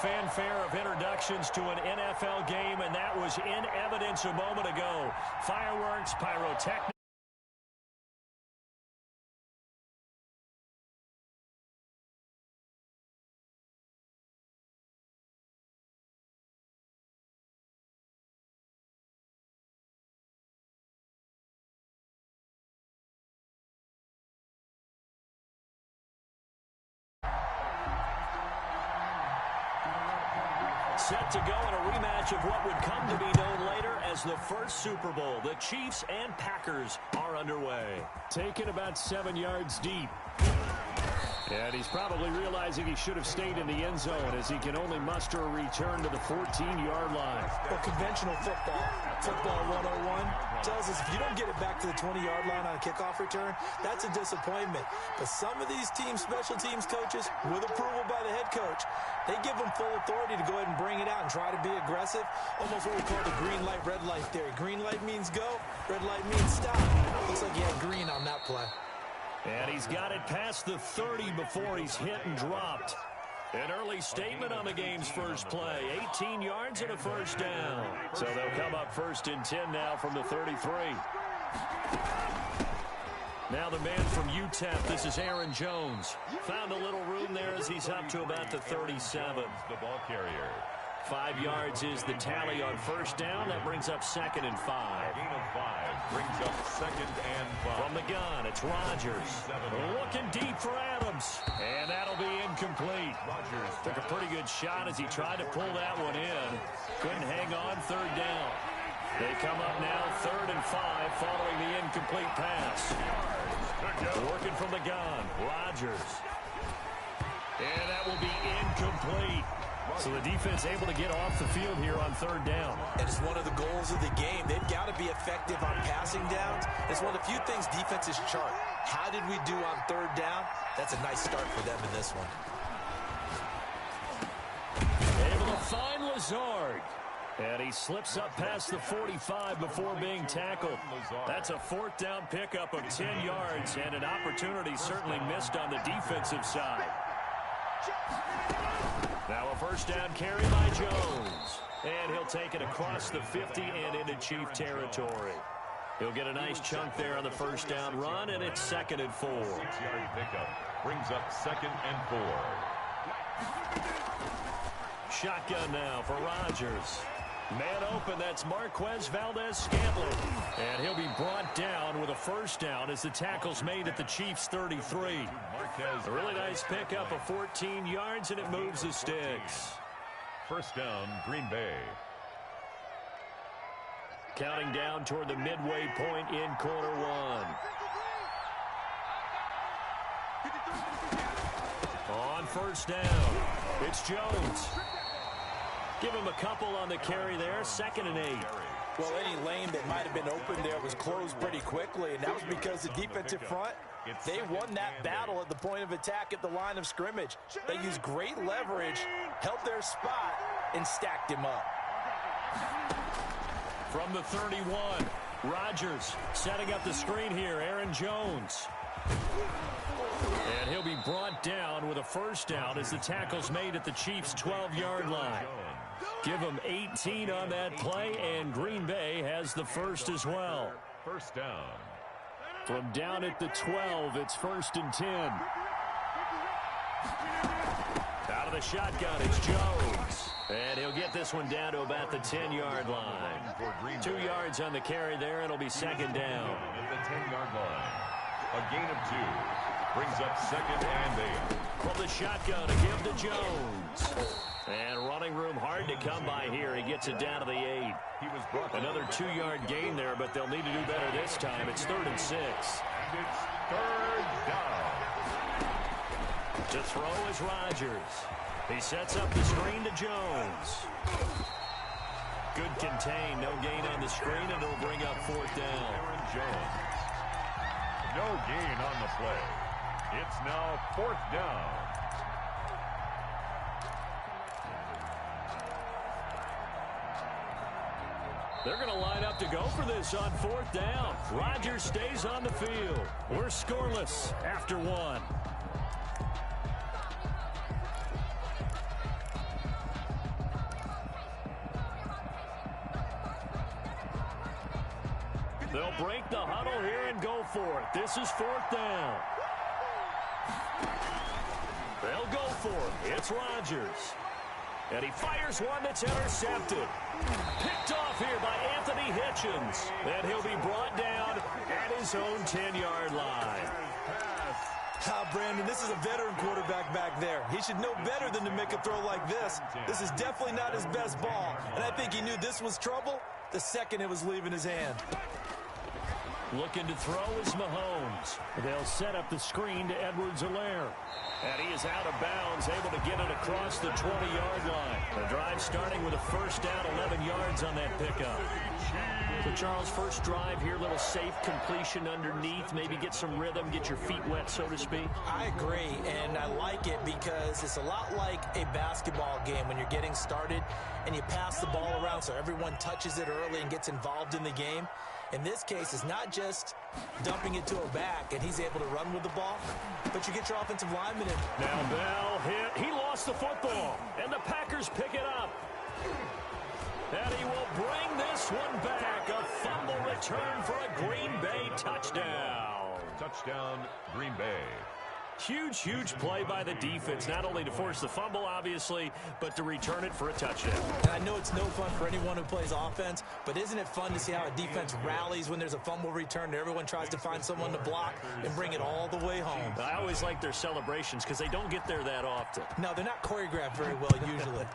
fanfare of introductions to an NFL game, and that was in evidence a moment ago. Fireworks, pyrotechnics. Set to go in a rematch of what would come to be known later as the first Super Bowl. The Chiefs and Packers are underway. Taken about 7 yards deep. And he's probably realizing he should have stayed in the end zone as he can only muster a return to the 14-yard line. Well, conventional football 101 tells us if you don't get it back to the 20-yard line on a kickoff return, that's a disappointment. But some of these special teams coaches, with approval by the head coach, they give them full authority to go ahead and bring it out and try to be aggressive. Almost what we call the green light, red light theory. Green light means go, red light means stop. Looks like he had green on that play. And he's got it past the 30 before he's hit and dropped. An early statement on the game's first play. 18 yards and a first down. So they'll come up 1st and 10 now from the 33. Now the man from UTEP, this is Aaron Jones. Found a little room there as he's up to about the 37. The ball carrier. 5 yards is the tally on first down. That brings up 2nd and 5. Gain of 5 brings up 2nd and 5. From the gun, it's Rodgers. Looking deep for Adams. And that'll be incomplete. Rodgers took a pretty good shot as he tried to pull that one in. Couldn't hang on 3rd down. They come up now 3rd and 5 following the incomplete pass. Working from the gun, Rodgers. And that will be incomplete. So the defense able to get off the field here on 3rd down. And it's one of the goals of the game. They've got to be effective on passing downs. It's one of the few things defenses chart. How did we do on 3rd down? That's a nice start for them in this one. Able to find Lazard. And he slips up past the 45 before being tackled. That's a 4th down pickup of 10 yards and an opportunity certainly missed on the defensive side. Now a 1st down carry by Jones. And he'll take it across the 50 and into Chief territory. He'll get a nice chunk there on the 1st down run, and it's 2nd and 4. 6-yard pickup brings up 2nd and 4. Shotgun now for Rodgers. Man open, that's Marquez Valdez-Scantling. And he'll be brought down with a 1st down as the tackle's made at the Chiefs' 33. A really nice pickup of 14 yards, and it moves the sticks. 1st down, Green Bay. Counting down toward the midway point in quarter 1. On 1st down, it's Jones. Give him a couple on the carry there, 2nd and 8. Well, any lane that might have been open there was closed pretty quickly, and that was because the defensive front, they won that battle at the point of attack at the line of scrimmage. They used great leverage, held their spot, and stacked him up. From the 31, Rodgers setting up the screen here, Aaron Jones. And he'll be brought down with a 1st down as the tackle's made at the Chiefs' 12-yard line. Give them 18 on that play, and Green Bay has the 1st as well. 1st down. From down at the 12, it's 1st and 10. Out of the shotgun, it's Jones. And he'll get this one down to about the 10-yard line. 2 yards on the carry there. It'll be 2nd down. At the 10-yard line. A gain of 2. Brings up 2nd and 8. From the shotgun, a give to Jones. And running room hard to come by here. He gets it down to the 8. He was brought another 2-yard gain there, but they'll need to do better this time. It's 3rd and 6. And it's 3rd down. To throw is Rodgers. He sets up the screen to Jones. Good contain, no gain on the screen, and it'll bring up 4th down. Aaron Jones. No gain on the play. It's now 4th down. They're going to line up to go for this on 4th down. Rodgers stays on the field. We're scoreless after 1. They'll break the huddle here and go for it. This is 4th down. They'll go for it. It's Rodgers. And he fires one that's intercepted. Picked off here by Anthony Hitchens. And he'll be brought down at his own 10-yard line. Brandon, this is a veteran quarterback back there. He should know better than to make a throw like this. This is definitely not his best ball. And I think he knew this was trouble the second it was leaving his hand. Looking to throw is Mahomes. They'll set up the screen to Edwards-Helaire. And he is out of bounds, able to get it across the 20-yard line. The drive starting with a first down, 11 yards on that pickup. So, Charles, first drive here, little safe completion underneath, maybe get some rhythm, get your feet wet, so to speak. I agree, and I like it because it's a lot like a basketball game when you're getting started and you pass the ball around so everyone touches it early and gets involved in the game. In this case, it's not just dumping it to a back and he's able to run with the ball, but you get your offensive lineman in. Now Bell hit. He lost the football, and the Packers pick it up. And he will bring this one back. A fumble return for a Green Bay touchdown. Touchdown, Green Bay. Huge, huge play by the defense, not only to force the fumble, obviously, but to return it for a touchdown. And I know it's no fun for anyone who plays offense, but isn't it fun to see how a defense rallies when there's a fumble return and everyone tries to find someone to block and bring it all the way home? I always like their celebrations because they don't get there that often. No, they're not choreographed very well usually.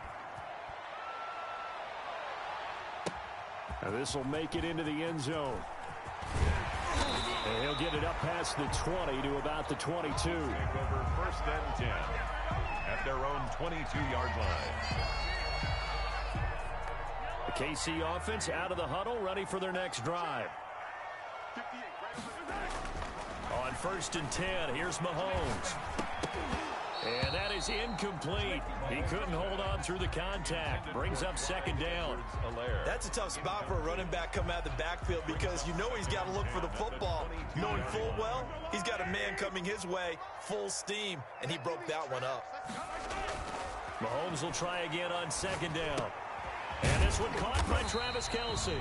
Now this will make it into the end zone. And he'll get it up past the 20 to about the 22. Take over 1st and 10 at their own 22-yard line. The KC offense out of the huddle, ready for their next drive. On 1st and 10, here's Mahomes. And that is incomplete. He couldn't hold on through the contact. Brings up 2nd down. That's a tough spot for a running back coming out of the backfield because you know he's got to look for the football. Knowing full well, he's got a man coming his way, full steam, and he broke that one up. Mahomes will try again on 2nd down. And this one caught by Travis Kelce.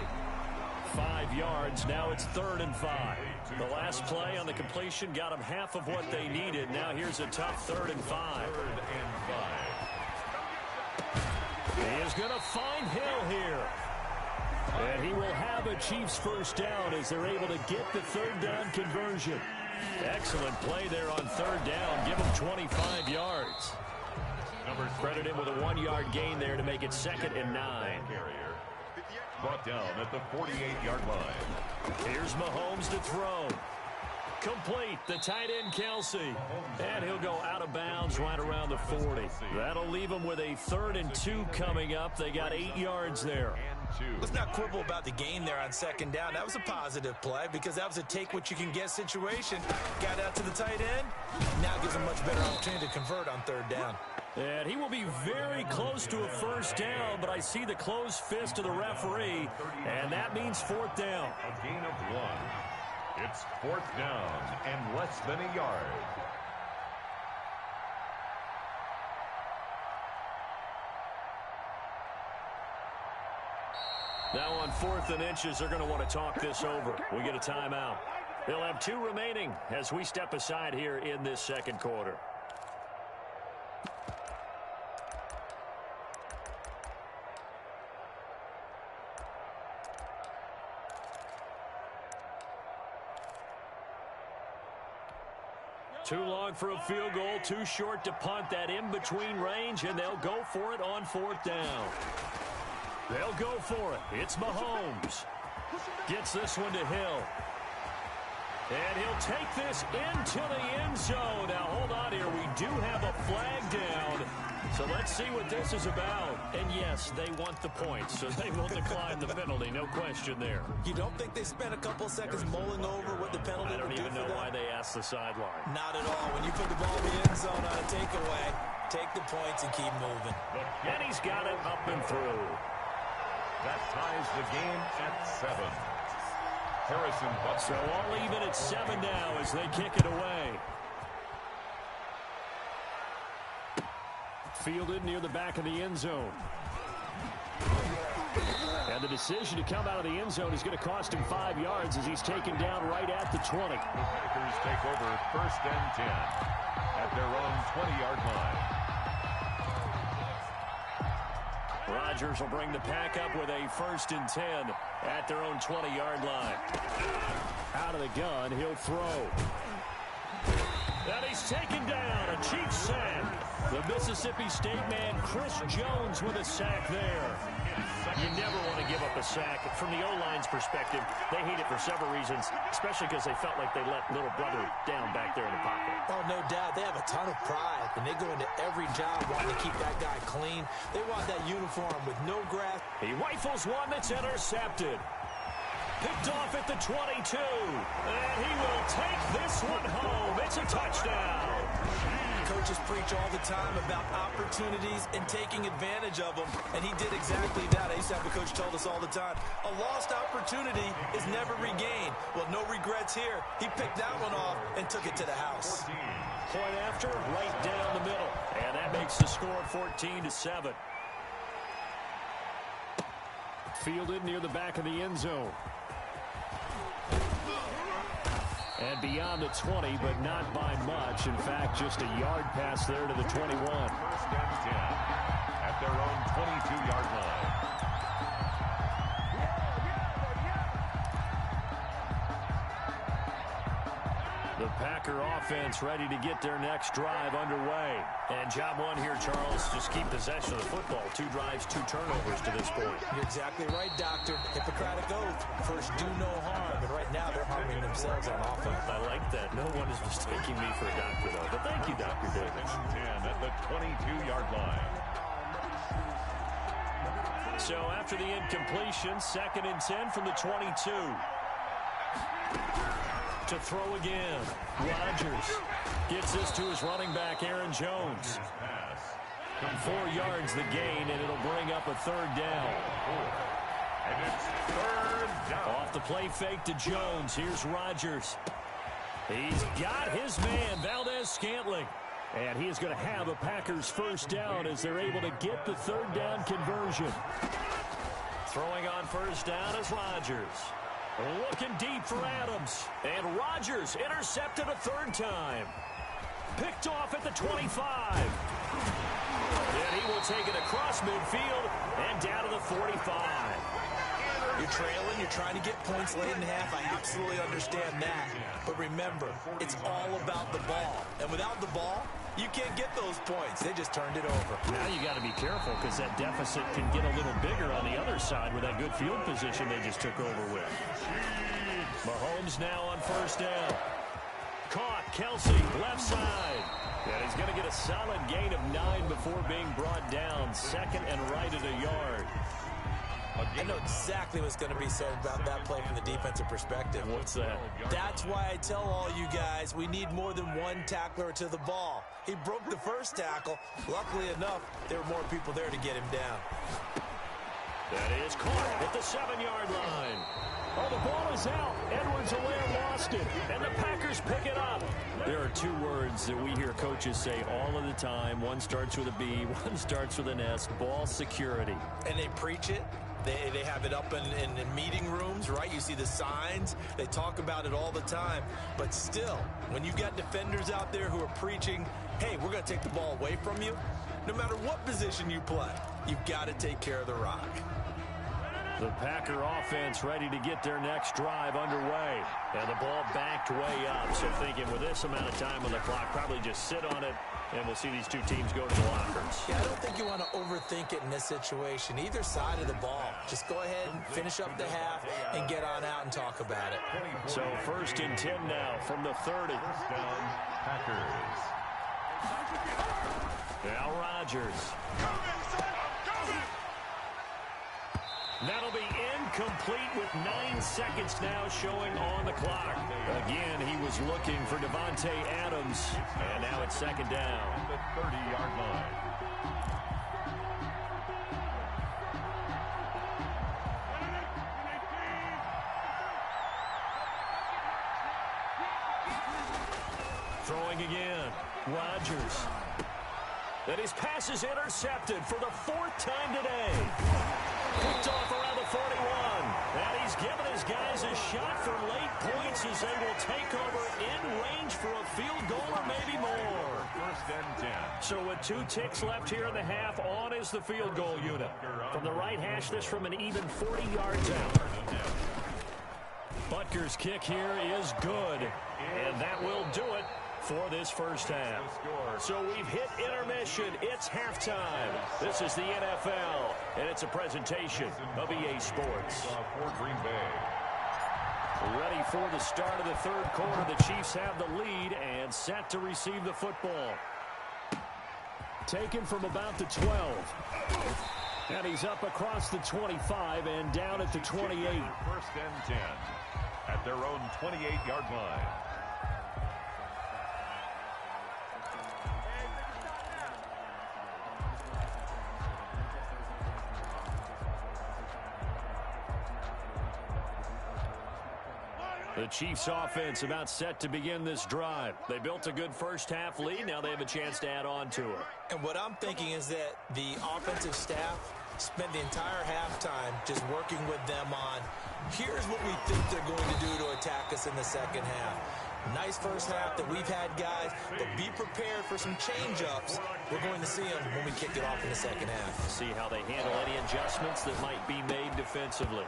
5 yards. Now it's 3rd and 5. The last play on the completion got them half of what they needed. Now here's a tough 3rd and 5. 3rd and 5. He is going to find Hill here. And he will have a Chiefs first down as they're able to get the 3rd down conversion. Excellent play there on 3rd down. Give him 25 yards. Credit him with a 1-yard gain there to make it 2nd and 9. Brought down at the 48-yard line. Here's Mahomes to throw. Complete. The tight end, Kelce. And he'll go out of bounds right around the 40. That'll leave him with a 3rd and 2 coming up. They got 8 yards there. Let's not quibble about the gain there on 2nd down. That was a positive play because that was a take-what-you-can-get situation. Got out to the tight end. Now gives him much better opportunity to convert on 3rd down. And he will be very close to a first down, but I see the closed fist of the referee, and that means 4th down. A gain of 1. It's 4th down and less than a yard. Now on 4th and inches, they're going to want to talk this over. We get a timeout. They'll have 2 remaining as we step aside here in this 2nd quarter. Too long for a field goal, too short to punt. That in-between range, and they'll go for it on 4th down. They'll go for it. It's Mahomes. Gets this one to Hill. And he'll take this into the end zone. Now, hold on here. We do have a flag down. So let's see what this is about. And yes, they want the points, so they will decline the penalty. No question there. You don't think they spent a couple seconds mulling over what the penalty would do for them? I don't even know why they asked the sideline. Not at all. When you put the ball in the end zone on a takeaway, take the points and keep moving. And he's got it up and through. That ties the game at 7. Harrison Butler. So all even at 7 now as they kick it away. Fielded near the back of the end zone. And the decision to come out of the end zone is going to cost him 5 yards as he's taken down right at the 20. The Packers take over 1st and 10 at their own 20-yard line. Rodgers will bring the pack up with a 1st and 10 at their own 20-yard line. Out of the gun, he'll throw. And he's taken down, a cheap sack. The Mississippi State man, Chris Jones, with a sack there. You never want to give up a sack. From the O-line's perspective, they hate it for several reasons, especially because they felt like they let little brother down back there in the pocket. Oh, no doubt. They have a ton of pride, and they go into every job wanting to keep that guy clean. They want that uniform with no grass. He rifles one that's intercepted. Picked off at the 22. And he will take this one home. It's a touchdown. Coaches preach all the time about opportunities and taking advantage of them, and he did exactly that. I used to have a coach told us all the time, a lost opportunity is never regained. Well, no regrets here. He picked that one off and took it to the house. Point after, right down the middle. And that makes the score 14-7. Fielded near the back of the end zone. And beyond the 20, but not by much. In fact, just a yard pass there to the 21. 1st and 10 at their own 22-yard line. The Packer offense ready to get their next drive underway. And job one here, Charles, just keep possession of the football. 2 drives, 2 turnovers to this point. You're exactly right, Doctor. Hippocratic oath. First, do no harm. And right now, they're harming themselves on offense. I like that. No one is mistaking me for a doctor, though. But thank you, Dr. Davis. 10 at the 22-yard line. So after the incompletion, 2nd and 10 from the 22. To throw again. Rodgers gets this to his running back, Aaron Jones. 4 yards the gain, and it'll bring up a 3rd down. And it's 3rd down. Off the play fake to Jones. Here's Rodgers. He's got his man, Valdez-Scantling. And he is going to have a Packers 1st down as they're able to get the 3rd down conversion. Throwing on 1st down is Rodgers. Looking deep for Adams. And Rodgers intercepted a 3rd time. Picked off at the 25. And he will take it across midfield and down to the 45. You're trailing, you're trying to get points late in half. I absolutely understand that. But remember, it's all about the ball. And without the ball, you can't get those points. They just turned it over. Now you got to be careful because that deficit can get a little bigger on the other side with that good field position they just took over with. Mahomes now on 1st down. Caught, Kelsey, left side. And he's going to get a solid gain of 9 before being brought down. 2nd and right at a yard. I know exactly what's going to be said about that play from the defensive perspective. What's that? That's why I tell all you guys we need more than one tackler to the ball. He broke the 1st tackle. Luckily enough, there were more people there to get him down. That is caught at the 7-yard line. Oh, the ball is out. Edwards-Helaire lost it, and the Packers pick it up. There are 2 words that we hear coaches say all of the time. One starts with a B, one starts with an S, ball security. And they preach it. They have it up in meeting rooms, right? You see the signs. They talk about it all the time. But still, when you got defenders out there who are preaching, hey, we're going to take the ball away from you, no matter what position you play, you've got to take care of the rock. The Packer offense ready to get their next drive underway. And the ball backed way up. So thinking with this amount of time on the clock, probably just sit on it, and we'll see these 2 teams go to the lockers. Yeah, I don't think you want to overthink it in this situation. Either side of the ball. Just go ahead and finish up the half and get on out and talk about it. So 1st and 10 now from the 30. Down, Packers. Now Rodgers. That'll be incomplete with 9 seconds now showing on the clock. Again, he was looking for Devontae Adams, and now it's 2nd down. The 30-yard line. Throwing again, Rodgers. And his pass is intercepted for the 4th time today. Picked off or maybe more. First and 10. So with 2 ticks left here in the half, on is the field goal unit. From the right hash, this from an even 40 yards out. Butker's kick here is good, and that will do it for this first half. So we've hit intermission. It's halftime. This is the NFL, and it's a presentation of EA Sports. For Green Bay. Ready for the start of the third quarter. The Chiefs have the lead and set to receive the football. Taken from about the 12. And he's up across the 25 and down at the 28. First and 10 at their own 28-yard line. The Chiefs offense about set to begin this drive. They built a good first half lead. Now they have a chance to add on to it. And what I'm thinking is that the offensive staff spent the entire halftime just working with them on, here's what we think they're going to do to attack us in the second half. Nice first half that we've had, guys, but be prepared for some change-ups. We're going to see them when we kick it off in the second half. See how they handle any adjustments that might be made defensively.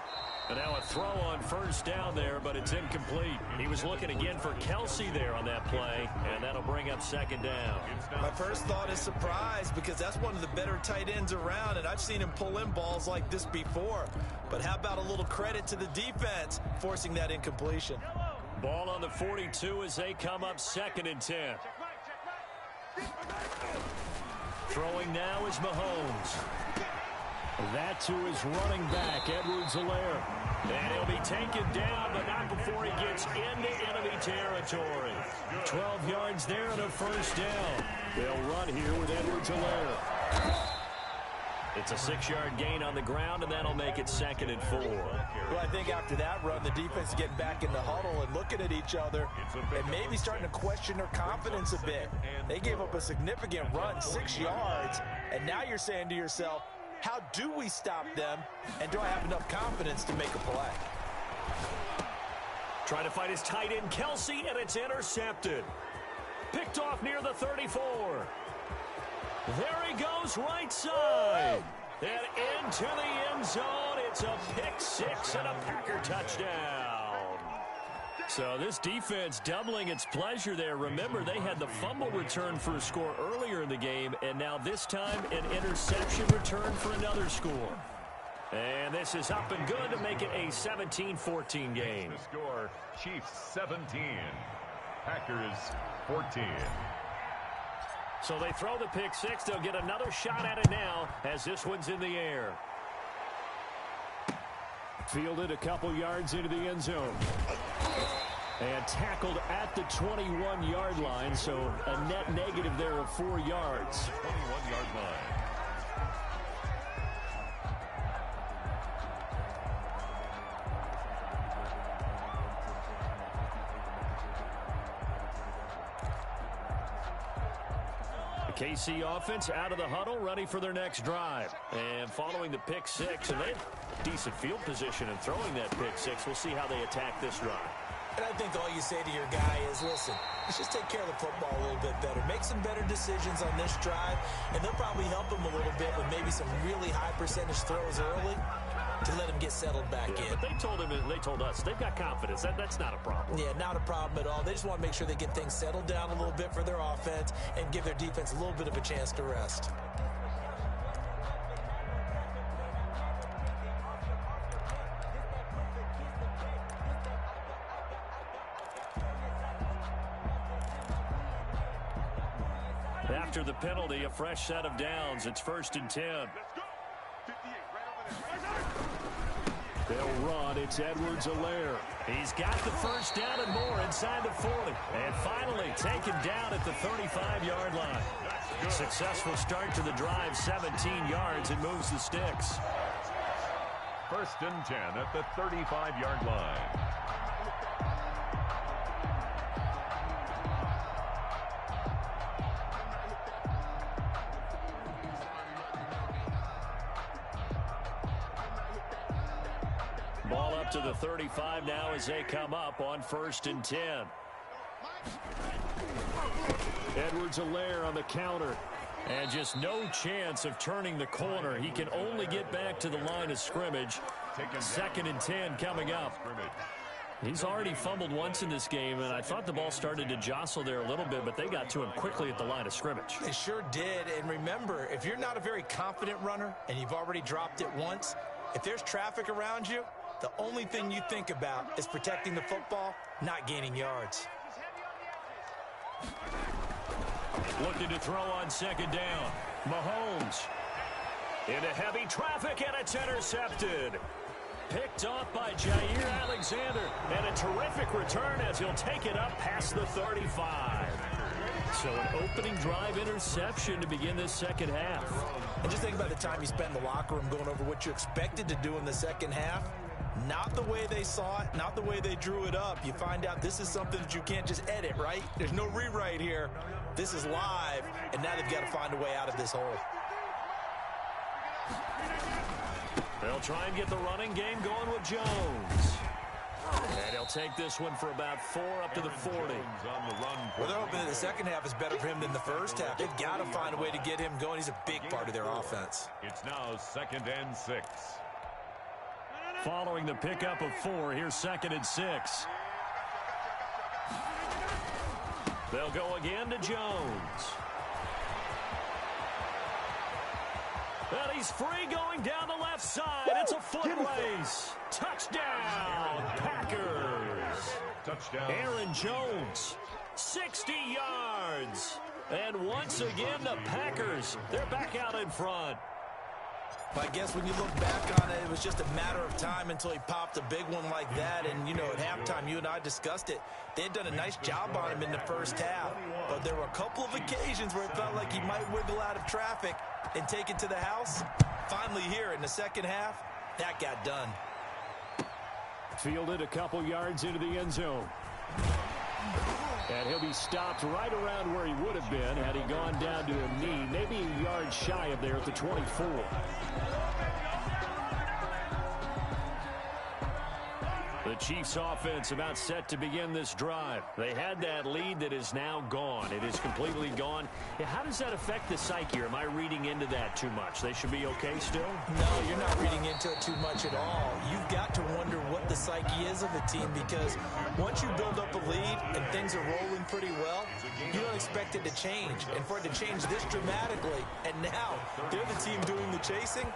And now a throw on first down there, but it's incomplete. He was looking again for Kelsey there on that play, and that'll bring up second down. My first thought is surprise, because that's one of the better tight ends around, and I've seen him pull in balls like this before. But how about a little credit to the defense forcing that incompletion? Ball on the 42 as they come up second and 10. Throwing now is Mahomes. That to his running back, Edwards-Helaire. And he'll be taken down, but not before he gets into enemy territory. 12 yards there and a first down. They'll run here with Edwards-Helaire. It's a 6-yard gain on the ground, and that'll make it second and 4. Well, I think after that run, the defense is getting back in the huddle and looking at each other and maybe starting to question their confidence a bit. They gave up a significant run, 6 yards, and now you're saying to yourself, how do we stop them, and do I have enough confidence to make a play? Trying to find his tight end, Kelsey, and it's intercepted. Picked off near the 34. There he goes, right side. And into the end zone. It's a pick six and a Packer touchdown. So this defense doubling its pleasure there. Remember, they had the fumble return for a score earlier in the game, and now this time an interception return for another score. And this is up and good to make it a 17-14 game. The score, Chiefs 17, Packers 14. So they throw the pick six. They'll get another shot at it now as this one's in the air. Fielded a couple yards into the end zone. And tackled at the 21-yard line, so a net negative there of 4 yards. 21-yard line. KC offense out of the huddle, ready for their next drive. And following the pick six, and they have decent field position in throwing that pick six. We'll see how they attack this drive. And I think all you say to your guy is, listen, let's just take care of the football a little bit better. Make some better decisions on this drive, and they'll probably help him a little bit with maybe some really high percentage throws early to let him get settled back in. But they told him, they told us, they've got confidence. That's not a problem. Yeah, not a problem at all. They just want to make sure they get things settled down a little bit for their offense and give their defense a little bit of a chance to rest. After the penalty, a fresh set of downs. It's 1st and 10. They'll run. It's Edwards-Helaire. He's got the first down and more inside the 40. And finally taken down at the 35-yard line. Successful start to the drive, 17 yards, and moves the sticks. 1st and 10 at the 35-yard line. Ball up to the 35 now as they come up on 1st and 10. Edwards-Helaire on the counter. And just no chance of turning the corner. He can only get back to the line of scrimmage. 2nd and 10 coming up. He's already fumbled once in this game, and I thought the ball started to jostle there a little bit, but they got to him quickly at the line of scrimmage. They sure did. And remember, if you're not a very confident runner and you've already dropped it once, if there's traffic around you, the only thing you think about is protecting the football, not gaining yards. Looking to throw on 2nd down. Mahomes into heavy traffic, and it's intercepted. Picked off by Jair Alexander, and a terrific return as he'll take it up past the 35. So an opening drive interception to begin this 2nd half. And just think about the time you spent in the locker room going over what you expected to do in the 2nd half. Not the way they saw it, not the way they drew it up. You find out this is something that you can't just edit, right? There's no rewrite here. This is live, and now they've got to find a way out of this hole. They'll try and get the running game going with Jones. And he'll take this one for about 4 up to the 40. Well, they're hoping that the 2nd half is better for him than the 1st half. They've got to find a way to get him going. He's a big part of their offense. It's now 2nd and 6. Following the pickup of 4, here's 2nd and 6. They'll go again to Jones. And he's free going down the left side. It's a foot race. Touchdown, Packers. Touchdown. Aaron Jones, 60 yards. And once again, the Packers, they're back out in front. But I guess when you look back on it, it was just a matter of time until he popped a big one like that. And, you know, at halftime, you and I discussed it. They had done a nice job on him in the 1st half. But there were a couple of occasions where it felt like he might wiggle out of traffic and take it to the house. Finally here in the 2nd half, that got done. Fielded a couple yards into the end zone. And he'll be stopped right around where he would have been had he gone down to a knee, maybe a yard shy of there at the 24. The Chiefs offense about set to begin this drive. They had that lead that is now gone. It is completely gone. Yeah, how does that affect the psyche? Or am I reading into that too much? They should be okay still? No, you're not reading into it too much at all. You've got to wonder what the psyche is of a team, because once you build up a lead and things are rolling pretty well, you don't expect it to change. And for it to change this dramatically, and now they're the team doing the chasing,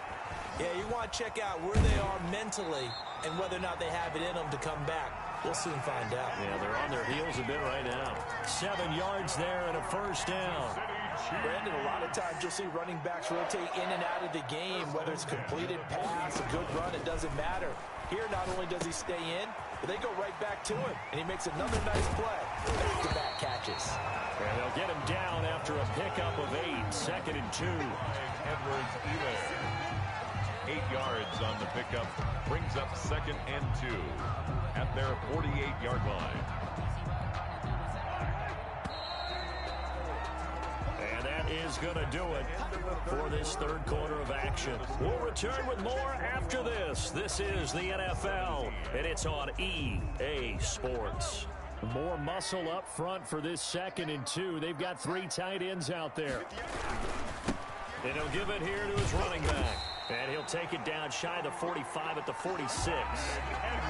yeah, you want to check out where they are mentally and whether or not they have it in them to come back. We'll soon find out. Yeah, they're on their heels a bit right now. 7 yards there and a 1st down. Brandon, a lot of times you'll see running backs rotate in and out of the game, whether it's completed pass, a good run, it doesn't matter. Here, not only does he stay in, but they go right back to him, and he makes another nice play. Back-to-back catches. And they'll get him down after a pickup of 8, 2nd and 2. Edwards-Helaire. 8 yards on the pickup, brings up 2nd and 2 at their 48-yard line. And that is going to do it for this 3rd quarter of action. We'll return with more after this. This is the NFL, and it's on EA Sports. More muscle up front for this 2nd and 2. They've got 3 tight ends out there. And he'll give it here to his running back. And he'll take it down shy of the 45 at the 46.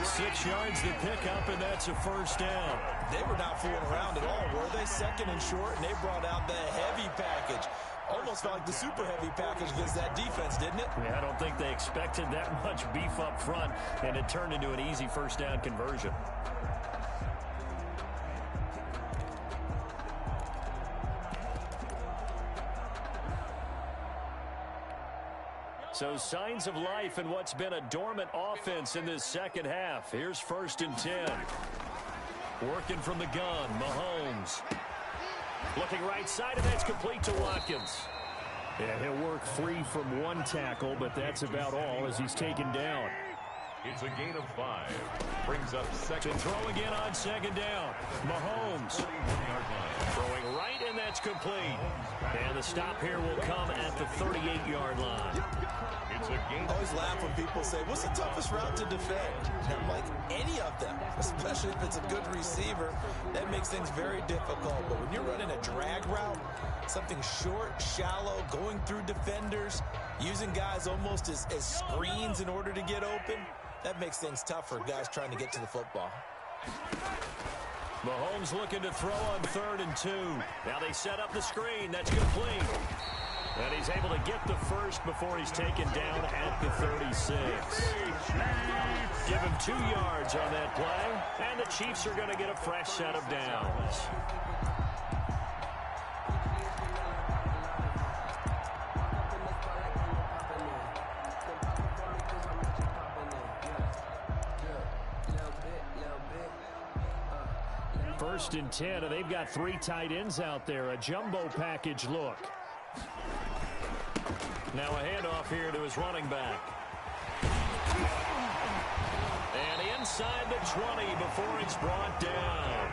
6 yards to pick up, and that's a 1st down. They were not fooling around at all, were they? 2nd and short, and they brought out the heavy package. Almost felt like the super heavy package against that defense, didn't it? Yeah, I don't think they expected that much beef up front, and it turned into an easy 1st down conversion. So signs of life in what's been a dormant offense in this 2nd half. Here's 1st and 10. Working from the gun, Mahomes. Looking right side, and that's complete to Watkins. And he'll work free from 1 tackle, but that's about all as he's taken down. It's a gain of 5. Brings up 2nd. To throw again on 2nd down. Mahomes. Throwing right, and that's complete. And the stop here will come at the 38-yard line. It's a gain. I always laugh when people say, what's the toughest route to defend? And I'm like, any of them, especially if it's a good receiver. That makes things very difficult. But when you're running a drag route, something short, shallow, going through defenders, using guys almost as screens in order to get open, that makes things tough for guys trying to get to the football. Mahomes looking to throw on 3rd and 2. Now they set up the screen. That's complete. And he's able to get the first before he's taken down at the 36. Give him 2 yards on that play. And the Chiefs are going to get a fresh set of downs. First and 10, and they've got 3 tight ends out there. A jumbo package look. Now a handoff here to his running back. And inside the 20 before it's brought down.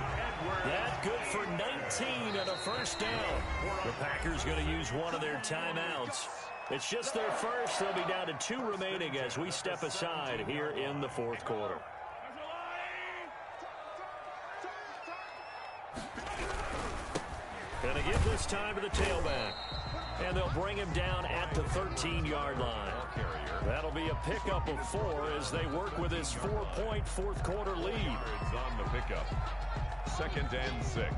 That good for 19 and a first down. The Packers going to use one of their timeouts. It's just their first. They'll be down to 2 remaining as we step aside here in the 4th quarter. Going to give this time to the tailback. And they'll bring him down at the 13-yard line. That'll be a pickup of 4 as they work with his 4-point 4th quarter lead. It's on the pickup. 2nd and 6.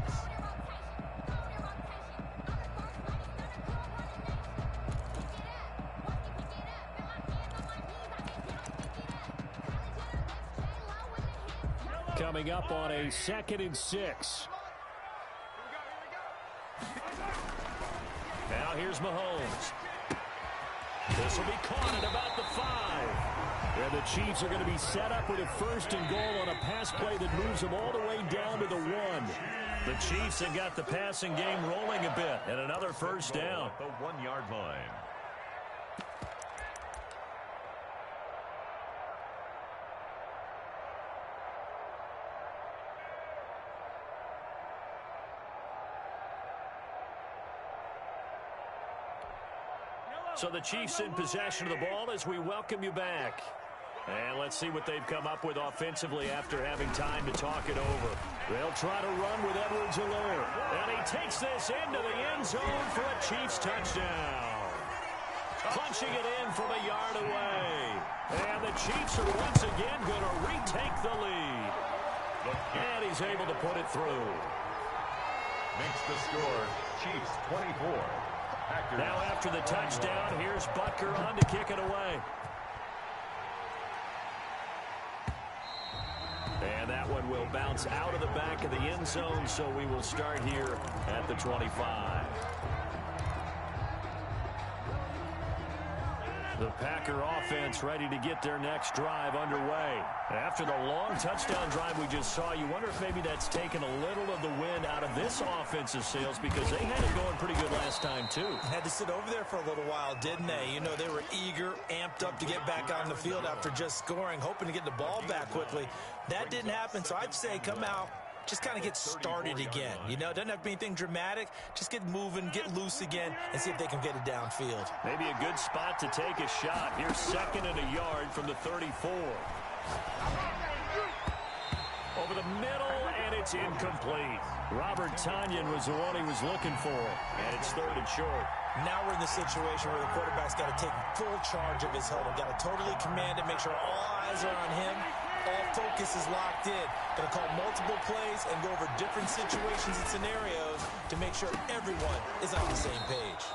Coming up on a 2nd and 6. Now here's Mahomes. This will be caught at about the 5. And the Chiefs are going to be set up with a 1st and goal on a pass play that moves them all the way down to the 1. The Chiefs have got the passing game rolling a bit, and another first down. The 1-yard line. So the Chiefs in possession of the ball as we welcome you back. And let's see what they've come up with offensively after having time to talk it over. They'll try to run with Edwards-Helaire. And he takes this into the end zone for a Chiefs touchdown. Punching it in from a yard away. And the Chiefs are once again going to retake the lead. And he's able to put it through. Makes the score Chiefs 24. Packers. Now after the touchdown, here's Butker on to kick it away. And that one will bounce out of the back of the end zone, so we will start here at the 25. The Packer offense ready to get their next drive underway. After the long touchdown drive we just saw, you wonder if maybe that's taken a little of the wind out of this offensive sails because they had it going pretty good last time too. Had to sit over there for a little while, didn't they? You know, they were eager, amped up to get back on the field after just scoring, hoping to get the ball back quickly. That didn't happen, so I'd say come out, just kind of get started again. You know, it doesn't have to be anything dramatic. Just get moving, get loose again, and see if they can get it downfield. Maybe a good spot to take a shot. Here's 2nd and a yard from the 34. Over the middle, and it's incomplete. Robert Tonyan was the one he was looking for, and it's 3rd and short. Now we're in the situation where the quarterback's got to take full charge of his huddle. Got to totally command it, make sure all eyes are on him. All focus is locked in. Going to call multiple plays and go over different situations and scenarios to make sure everyone is on the same page.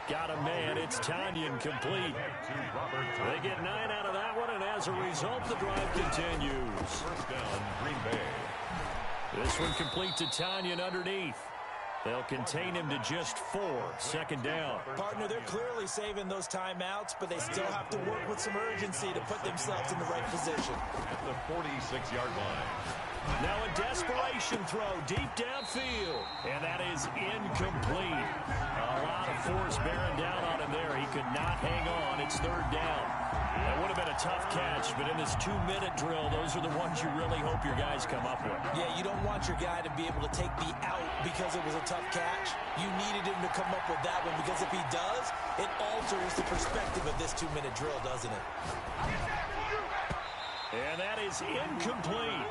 Got a man. It's Tonyan complete. They get 9 out of that one, and as a result, the drive continues. First down, Green Bay. This one complete to Tonyan underneath. They'll contain him to just 4. 2nd down. Partner, they're clearly saving those timeouts, but they still have to work with some urgency to put themselves in the right position. At the 46-yard line. Now a desperation throw deep downfield. And that is incomplete. A lot of force bearing down on him there. He could not hang on. It's 3rd down. That would have been a tough catch, but in this 2-minute drill, those are the ones you really hope your guys come up with. Yeah, you don't want your guy to be able to take the out because it was a tough catch. You needed him to come up with that one, because if he does, it alters the perspective of this 2-minute drill, doesn't it? And that is incomplete.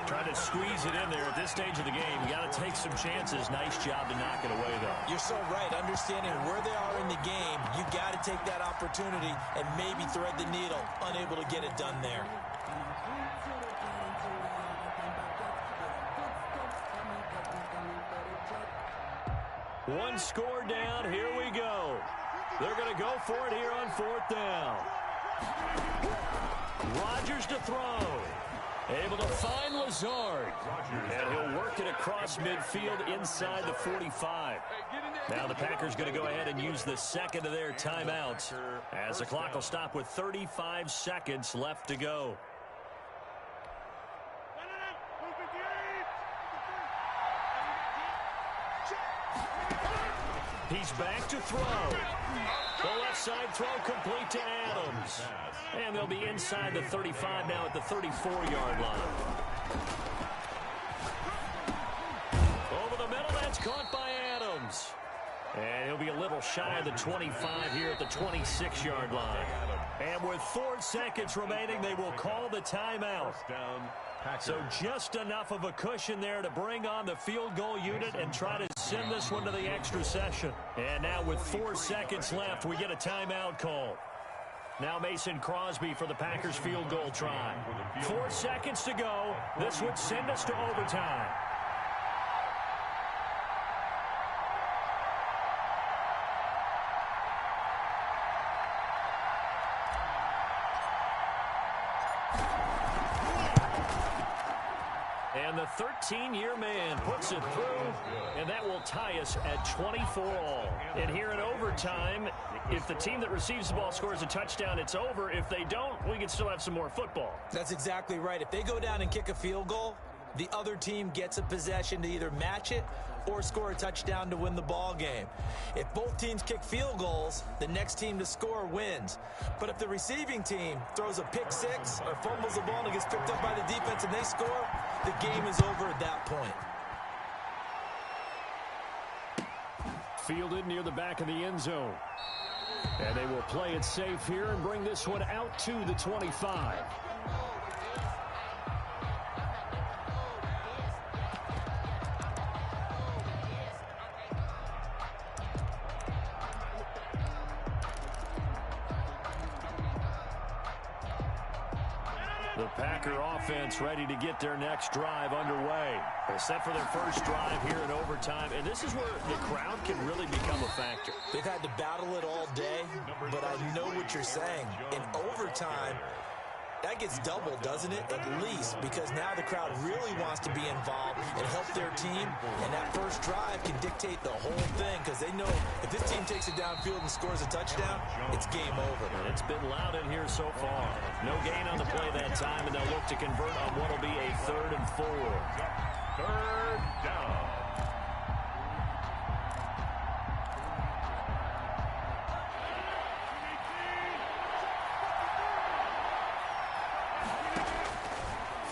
Trying to squeeze it in there at this stage of the game. You got to take some chances. Nice job to knock it away, though. You're so right. Understanding where they are in the game, you got to take that opportunity and maybe thread the needle. Unable to get it done there. One score down. Here we go. They're going to go for it here on 4th down. Rodgers to throw. Able to find Lazard. And he'll work it across midfield inside the 45. Now the Packers going to go ahead and use the second of their timeouts, as the clock will stop with 35 seconds left to go. He's back to throw. The left side throw complete to Adams. And they'll be inside the 35 now at the 34-yard line. Over the middle, that's caught by Adams. And he'll be a little shy of the 25 here at the 26-yard line. And with 4 seconds remaining, they will call the timeout. So just enough of a cushion there to bring on the field goal unit and try to send this one to the extra session. And now with 4 seconds left, we get a timeout call. Now Mason Crosby for the Packers field goal try. 4 seconds to go. This would send us to overtime. And the 13-year man puts it through, and that will tie us at 24 all. And here in overtime, if the team that receives the ball scores a touchdown, it's over. If they don't, we can still have some more football. That's exactly right. If they go down and kick a field goal, the other team gets a possession to either match it or score a touchdown to win the ball game. If both teams kick field goals, the next team to score wins. But if the receiving team throws a pick six or fumbles the ball and it gets picked up by the defense and they score, the game is over at that point. Fielded near the back of the end zone. And they will play it safe here and bring this one out to the 25. The Packer offense ready to get their next drive underway. They're set for their first drive here in overtime, and this is where the crowd can really become a factor. They've had to battle it all day, but I know what you're saying. In overtime, that gets doubled, doesn't it? At least, because now the crowd really wants to be involved and help their team, and that first drive can dictate the whole thing, because they know if this team takes it downfield and scores a touchdown, it's game over. And it's been loud in here so far. No gain on the play that time, and they'll look to convert on what will be a 3rd and 4. 3rd down.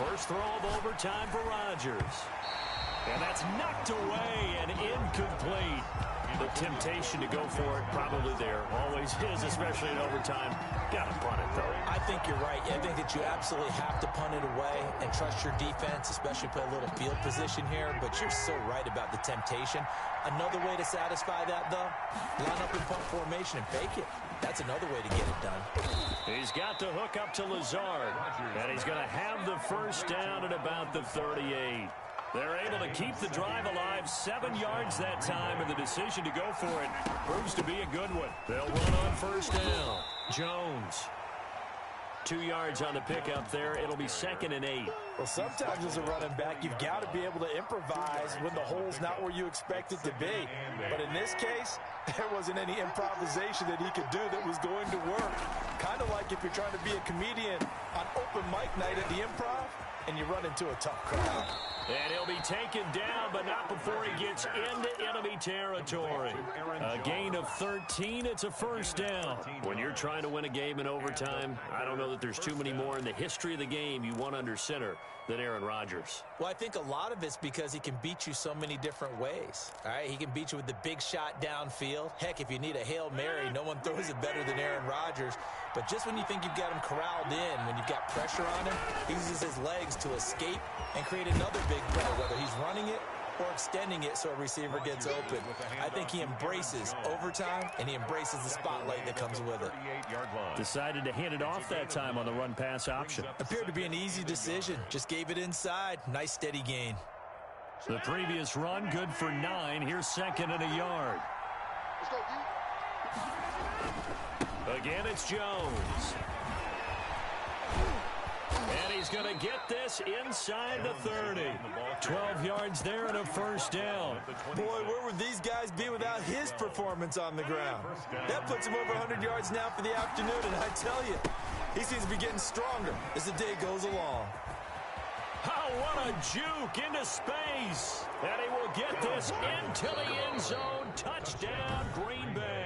First throw of overtime for Rodgers. And that's knocked away and incomplete. The temptation to go for it probably there. Always is, especially in overtime. Got to punt it, though. I think you're right. I think that you absolutely have to punt it away and trust your defense, especially play a little field position here. But you're so right about the temptation. Another way to satisfy that, though, line up in punt formation and fake it. That's another way to get it done. He's got to hook up to Lazard. And he's going to have the first down at about the 38. They're able to keep the drive alive, 7 yards that time, and the decision to go for it proves to be a good one. They'll run on first down. Jones. 2 yards on the pickup there. It'll be 2nd and 8. Well, sometimes as a running back, you've got to be able to improvise when the hole's not where you expect it to be. But in this case, there wasn't any improvisation that he could do that was going to work. Kind of like if you're trying to be a comedian on open mic night at the Improv and you run into a tough crowd. And he'll be taken down, but not before he gets into enemy territory. A gain of 13, it's a first down. When you're trying to win a game in overtime, I don't know that there's too many more in the history of the game you want under center than Aaron Rodgers. Well, I think a lot of it's because he can beat you so many different ways. All right, he can beat you with the big shot downfield. Heck, if you need a Hail Mary, no one throws it better than Aaron Rodgers. But just when you think you've got him corralled in, when you've got pressure on him, he uses his legs to escape and create another big play, whether he's running it or extending it so a receiver gets open. I think he embraces overtime, and he embraces the spotlight that comes with it. Decided to hand it off that time on the run-pass option. Appeared to be an easy decision. Just gave it inside. Nice, steady gain. The previous run, good for 9. Here's second and a yard. Again, it's Jones. And he's going to get this inside the 30. 12 yards there and a first down. Boy, where would these guys be without his performance on the ground? That puts him over 100 yards now for the afternoon, and I tell you, he seems to be getting stronger as the day goes along. Oh, what a juke into space. And he will get this into the end zone. Touchdown, Green Bay.